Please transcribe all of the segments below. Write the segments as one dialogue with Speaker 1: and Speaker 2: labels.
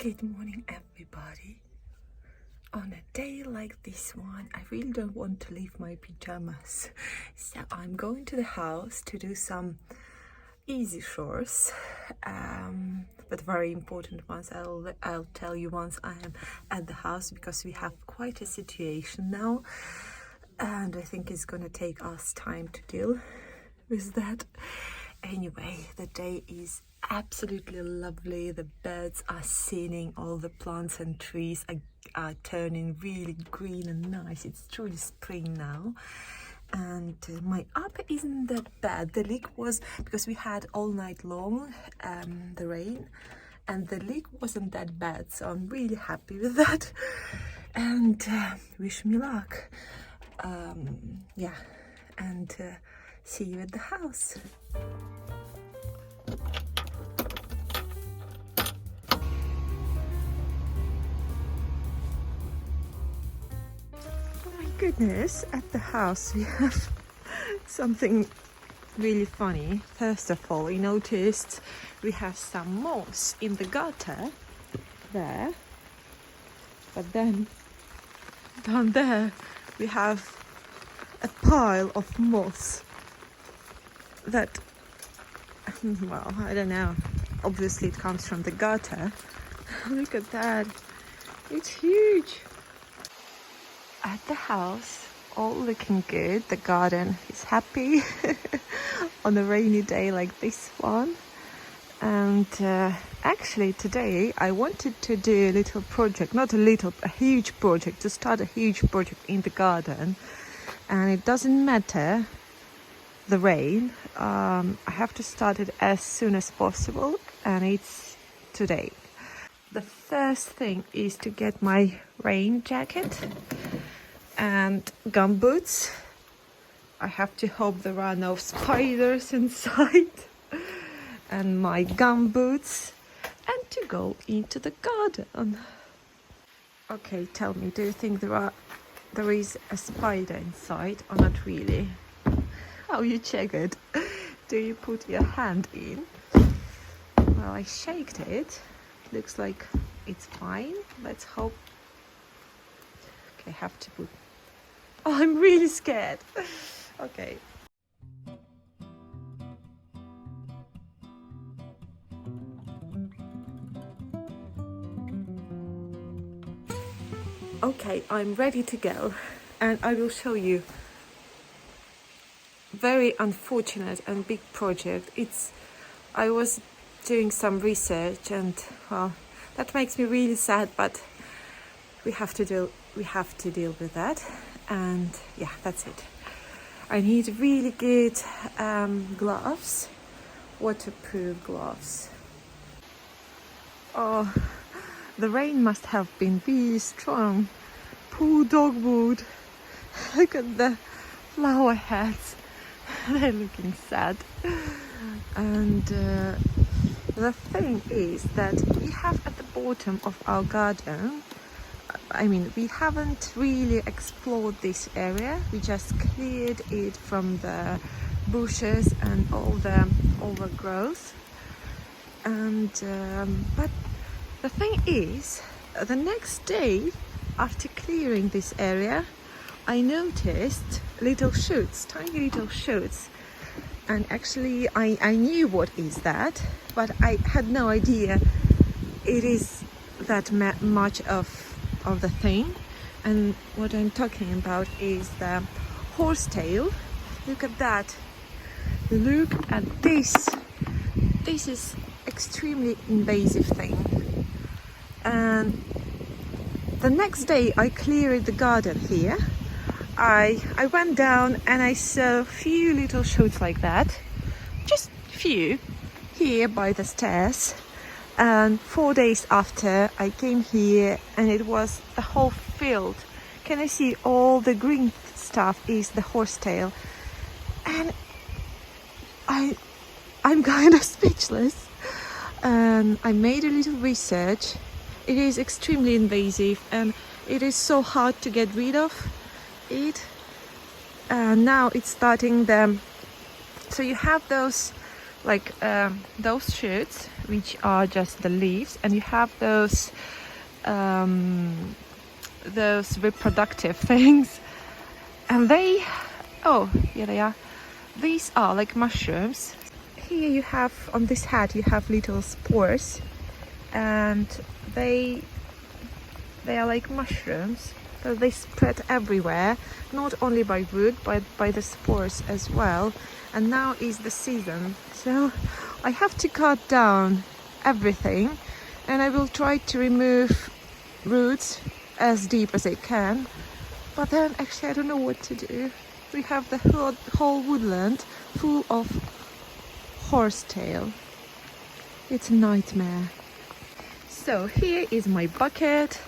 Speaker 1: Good morning, everybody. On a day like this one, I really don't want to leave my pajamas, so I'm going to the house to do some easy chores, but very important ones. I'll tell you once I am at the house, because we have quite a situation now, and I think it's gonna take us time to deal with that. Anyway, the day is absolutely lovely. The birds are singing, all the plants and trees are turning really green and nice. It's truly spring now. And my upper isn't that bad. The leak was because we had all night long the rain, and the leak wasn't that bad, so I'm really happy with that. And wish me luck. Yeah, and see you at the house. Goodness, at the house we have something really funny. First of all, we noticed we have some moss in the gutter there, but then down there we have a pile of moss that, well, I don't know, obviously it comes from the gutter. Look at that, it's huge. At the house, all looking good. The garden is happy on a rainy day like this one. And actually today I wanted to do a little project, not a little, a huge project, to start a huge project in the garden. And it doesn't matter the rain, I have to start it as soon as possible, and it's today. The first thing is to get my rain jacket and gumboots. I have to hope there are no spiders inside. And my gumboots, and to go into the garden. Okay, tell me, do you think there is a spider inside or not really? How you check it? Do you put your hand in? Well, I shaked it. Looks like it's fine. Let's hope. Okay, I have to put. Oh, I'm really scared. Okay. Okay, I'm ready to go, and I will show you. Very unfortunate and big project. I was doing some research, and well, that makes me really sad, but we have to deal with that. And yeah, that's it. I need really good gloves, waterproof gloves. Oh, the rain must have been really strong. Poor dogwood. Look at the flower heads. They're looking sad. And the thing is that we have at the bottom of our garden, I mean, we haven't really explored this area. We just cleared it from the bushes and all the overgrowth. And but the thing is, the next day after clearing this area, I noticed little shoots, tiny little shoots. And actually I knew what is that, but I had no idea it is that much of the thing. And what I'm talking about is the horsetail. Look at that. Look at this. This is extremely invasive thing. And the next day I cleared the garden here. I went down and I saw a few little shoots like that, just few, here by the stairs. And 4 days after I came here, and it was the whole field. Can I see all the green stuff is the horsetail? And I'm kind of speechless. And I made a little research. It is extremely invasive, and it is so hard to get rid of it. Now it's starting so you have those like those shoots, which are just the leaves, and you have those reproductive things, and they, oh, here they are. These are like mushrooms. Here you have, on this hat, you have little spores, and they are like mushrooms, but they spread everywhere, not only by root, but by the spores as well. And now is the season, so I have to cut down everything, and I will try to remove roots as deep as I can. But then actually I don't know what to do. We have the whole woodland full of horsetail. It's a nightmare. So here is my bucket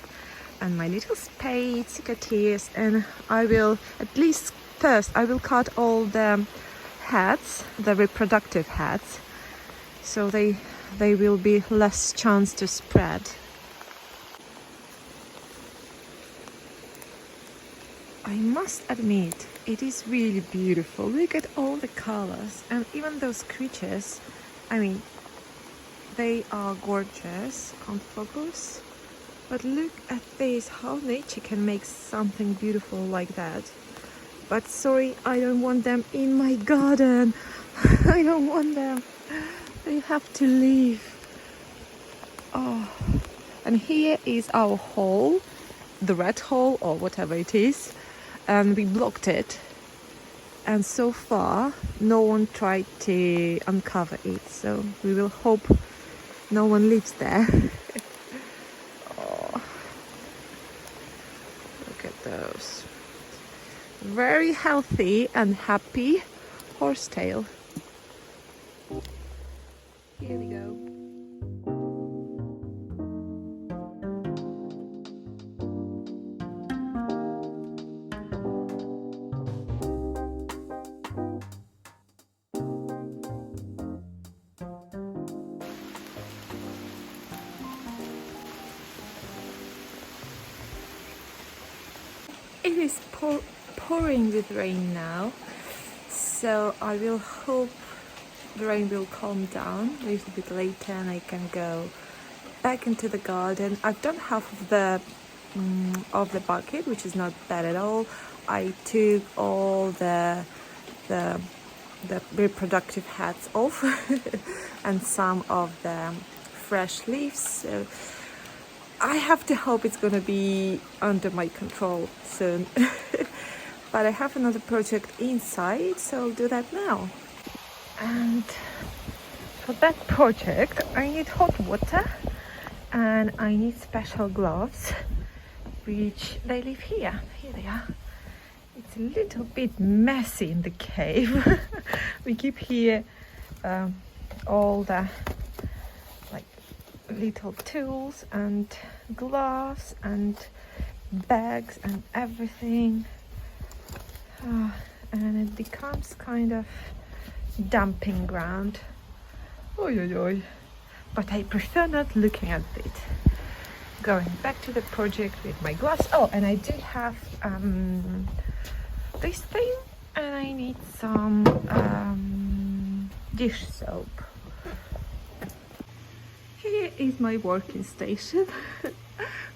Speaker 1: and my little spade, cicatrice, and I will, at least first, I will cut all the heads, the reproductive heads, so they will be less chance to spread. I must admit, it is really beautiful. Look at all the colors, and even those creatures, I mean, they are gorgeous. Can't focus, but look at this, how nature can make something beautiful like that. But sorry, I don't want them in my garden. I don't want them. They have to leave. Oh, and here is our hole, the red hole or whatever it is, and we blocked it. And so far, no one tried to uncover it. So we will hope no one lives there. Oh, look at those. Very healthy and happy horsetail. Here we go. It is pouring with rain now, so I will hope the rain will calm down a little bit later and I can go back into the garden. I've done half of the bucket, which is not bad at all. I took all the reproductive heads off and some of the fresh leaves. So I have to hope it's gonna be under my control soon. But I have another project inside, so I'll do that now. And for that project I need hot water and I need special gloves, which they live here. Here they are. It's a little bit messy in the cave. We keep here all the like little tools and gloves and bags and everything, and it becomes kind of dumping ground. Oi, oi, oi. But I prefer not looking at it. Going back to the project with my gloves. Oh, and I do have this thing, and I need some dish soap. Here is my working station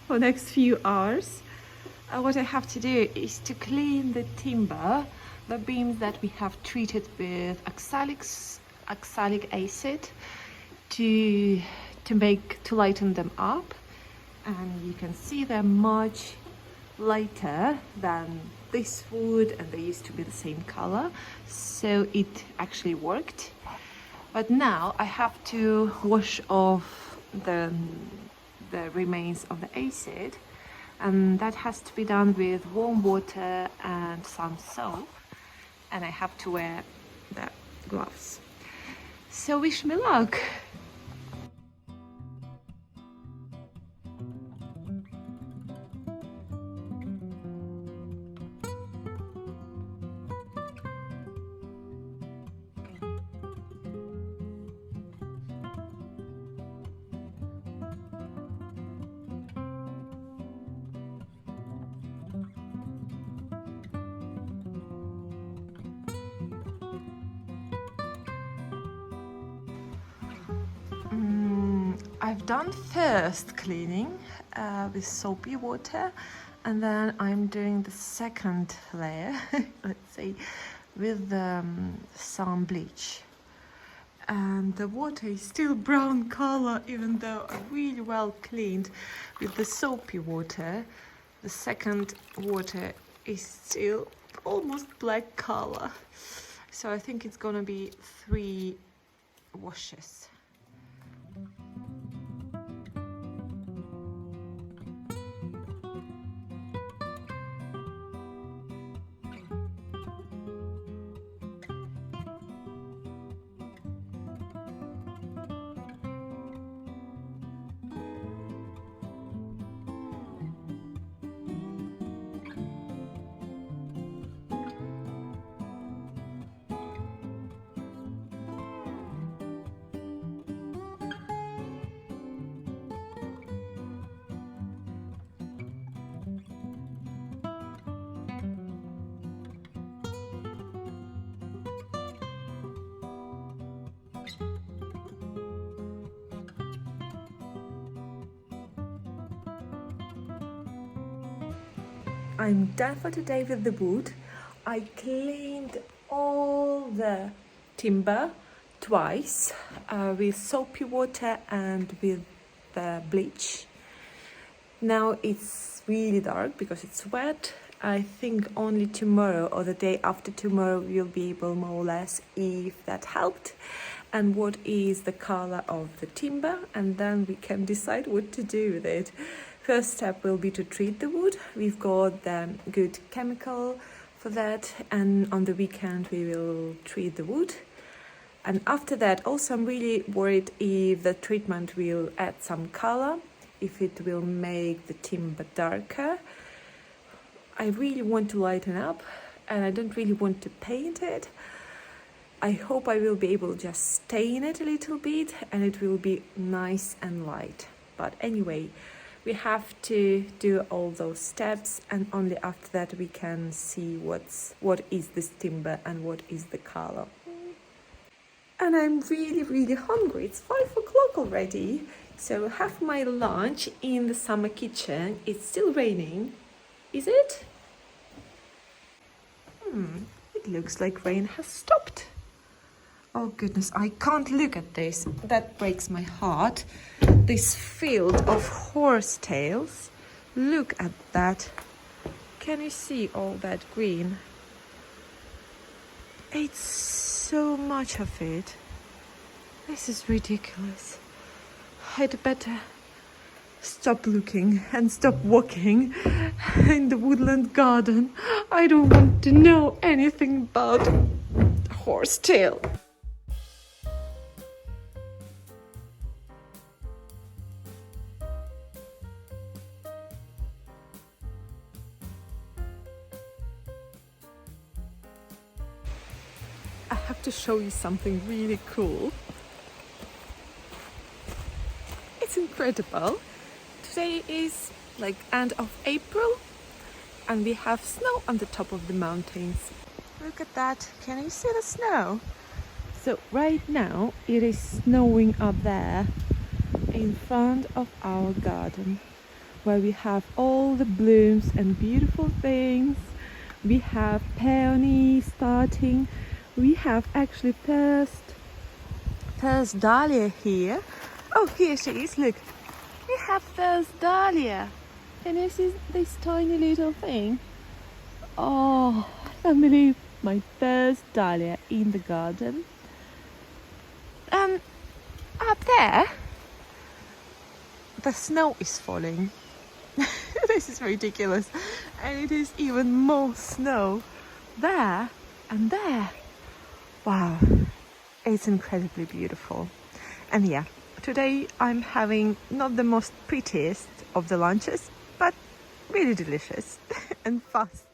Speaker 1: for next few hours. What I have to do is to clean the timber, the beams that we have treated with oxalic acid to lighten them up, and you can see they're much lighter than this wood, and they used to be the same color, so it actually worked. But now I have to wash off the remains of the acid, and that has to be done with warm water and some soap, and I have to wear the gloves. So wish me luck. I've done first cleaning with soapy water, and then I'm doing the second layer, let's say, with some bleach. And the water is still brown color, even though I really well cleaned with the soapy water. The second water is still almost black color. So I think it's gonna be 3 washes. I'm done for today with the wood. I cleaned all the timber twice with soapy water and with the bleach. Now it's really dark because it's wet. I think only tomorrow or the day after tomorrow we'll be able more or less if that helped and what is the color of the timber, and then we can decide what to do with it. First step will be to treat the wood. We've got the good chemical for that, and on the weekend we will treat the wood. And after that, also I'm really worried if the treatment will add some color, if it will make the timber darker. I really want to lighten up and I don't really want to paint it. I hope I will be able to just stain it a little bit and it will be nice and light. But anyway, we have to do all those steps, and only after that we can see what is this timber and what is the color. And I'm really hungry. It's 5 o'clock already. So have my lunch in the summer kitchen. It's still raining. Is it? It looks like rain has stopped. Oh goodness, I can't look at this. That breaks my heart. This field of horsetails. Look at that. Can you see all that green? It's so much of it. This is ridiculous. I'd better stop looking and stop walking in the woodland garden. I don't want to know anything about horsetail. I have to show you something really cool. It's incredible. Today is like end of April and we have snow on the top of the mountains. Look at that. Can you see the snow? So right now it is snowing up there in front of our garden where we have all the blooms and beautiful things. We have peony starting. We have actually first dahlia here. Oh, here she is, look. We have first dahlia. Can you see this tiny little thing? Oh, I can't believe my first dahlia in the garden. And up there, the snow is falling. This is ridiculous. And it is even more snow there and there. Wow, it's incredibly beautiful. And yeah, today I'm having not the most prettiest of the lunches, but really delicious and fast.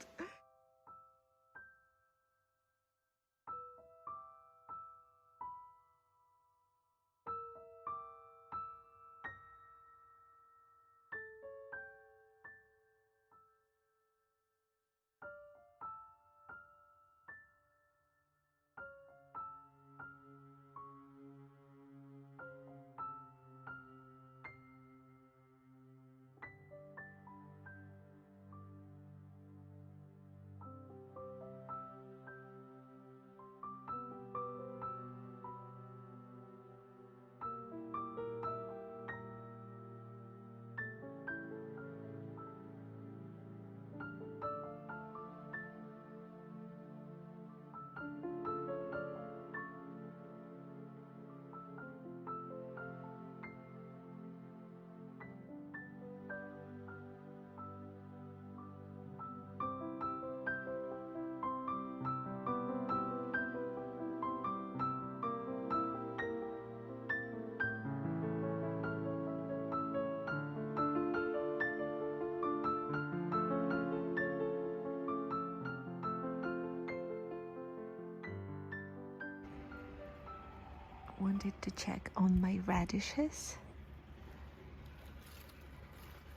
Speaker 1: wanted to check on my radishes.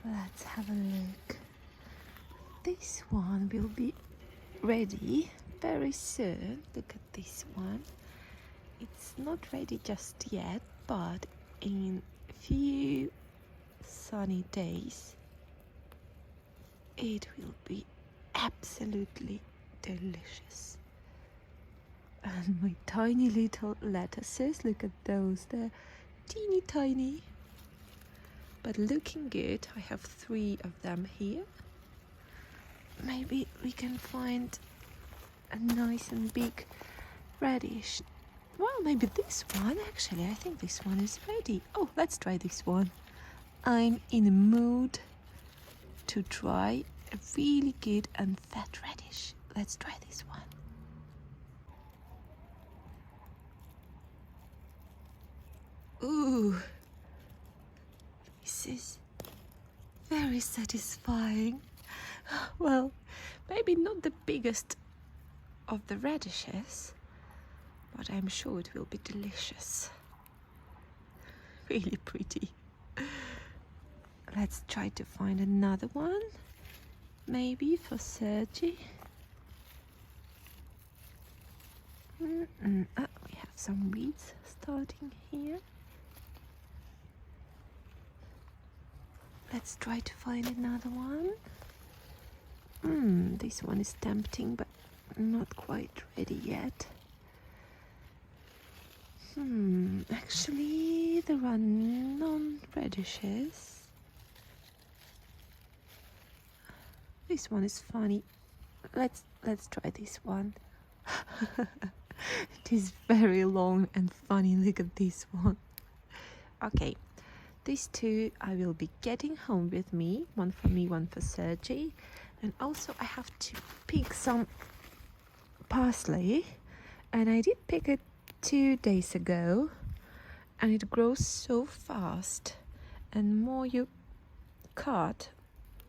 Speaker 1: Let's have a look. This one will be ready very soon. Look at this one. It's not ready just yet, but in a few sunny days it will be absolutely delicious. And my tiny little lettuces, look at those, they're teeny tiny but looking good. I have 3 of them here. Maybe we can find a nice and big radish. Well, maybe this one. Actually, I think this one is ready. Oh, let's try this one. I'm in a mood to try a really good and fat radish. Let's try this one. Ooh, this is very satisfying. Well, maybe not the biggest of the radishes, but I'm sure it will be delicious. Really pretty. Let's try to find another one, maybe for Sergi. We have some weeds starting here. Let's try to find another one. This one is tempting, but not quite ready yet. Actually, there are non-radishes. This one is funny. Let's try this one. It is very long and funny. Look at this one. Okay, these 2 I will be getting home with me. One for me, one for Sergi. And also I have to pick some parsley. And I did pick it 2 days ago. And it grows so fast. And more you cut,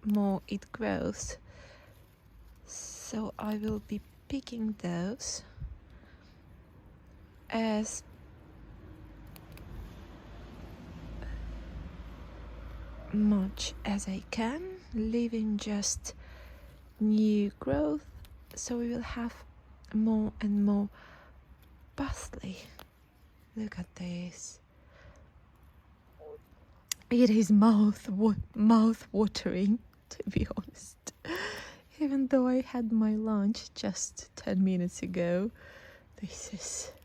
Speaker 1: more it grows. So I will be picking those as much as I can, leaving just new growth, so we will have more and more parsley. Look at this. It is mouth-watering, to be honest. Even though I had my lunch just 10 minutes ago,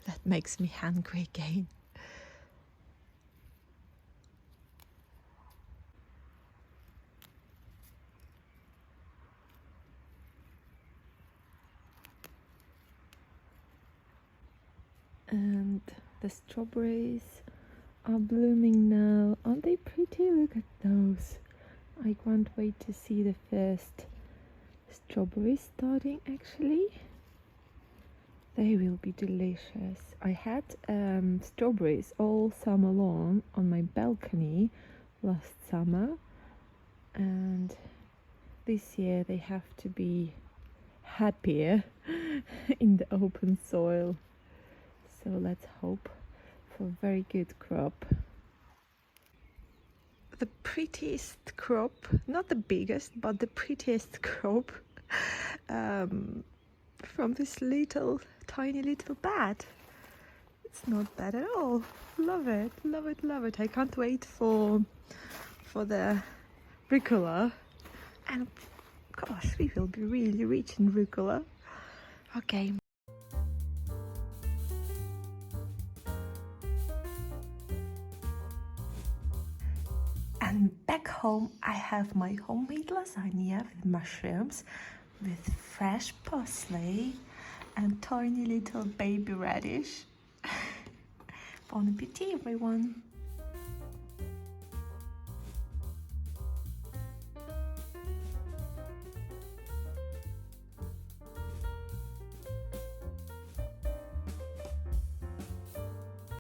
Speaker 1: that makes me hungry again. And the strawberries are blooming now. Aren't they pretty? Look at those. I can't wait to see the first strawberries starting actually. They will be delicious. I had strawberries all summer long on my balcony last summer, and this year they have to be happier in the open soil. So let's hope for a very good crop. The prettiest crop, not the biggest, but the prettiest crop from this tiny little bed. It's not bad at all. Love it, love it, love it. I can't wait for the rucola. And gosh, we will be really rich in rucola. Okay. And back home I have my homemade lasagna with mushrooms, with fresh parsley and tiny little baby radish. Bon appetit, everyone!